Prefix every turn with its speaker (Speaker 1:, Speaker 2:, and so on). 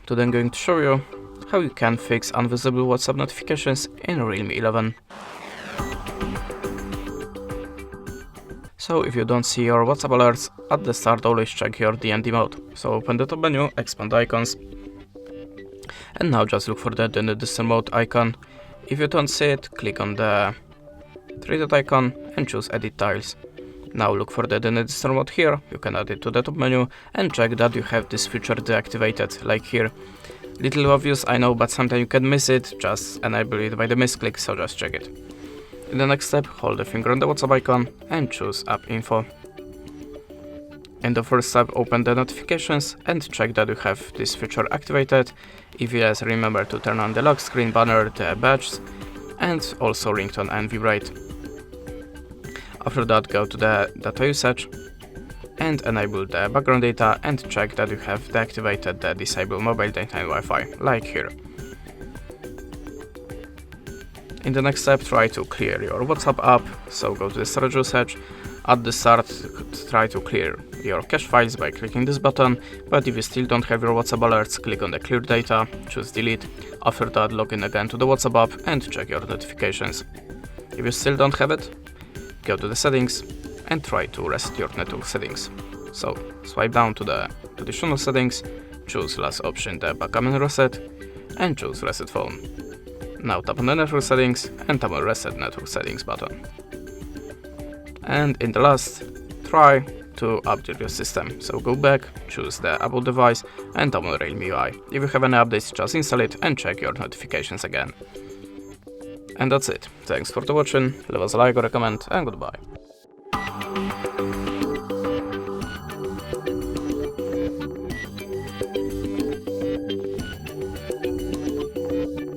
Speaker 1: Today I'm going to show you how you can fix invisible WhatsApp notifications in REALME 11. So if you don't see your WhatsApp alerts at the start, always check your DND mode. So open the top menu, expand the icons, and now just look for the distant mode icon. If you don't see it, click on the three-dot icon and choose edit tiles. Now look for the distant mode here, you can add it to the top menu and check that you have this feature deactivated, like here. Little obvious, I know, but sometimes you can miss it, just enable it by the misclick, so just check it. In the next step, hold the finger on the WhatsApp icon and choose App Info. In the first step, open the notifications and check that you have this feature activated. If yes, remember to turn on the lock screen banner, the badges, and also ringtone and vibrate. After that, go to the data usage and enable the background data and check that you have deactivated the disable mobile data and Wi-Fi, like here. In the next step, try to clear your WhatsApp app, so go to the storage usage. At the start, try to clear your cache files by clicking this button, but if you still don't have your WhatsApp alerts, click on the clear data, choose delete. After that, log in again to the WhatsApp app and check your notifications. If you still don't have it, go to the settings and try to reset your network settings. So swipe down to the additional settings, choose last option, the backup and reset, and choose reset phone. Now tap on the network settings and tap on reset network settings button. And in the last, try to update your system. So go back, choose the Apple device and tap on REALME UI. If you have any updates, just install it and check your notifications again. And that's it. Thanks for watching, leave us a like or a comment, and goodbye.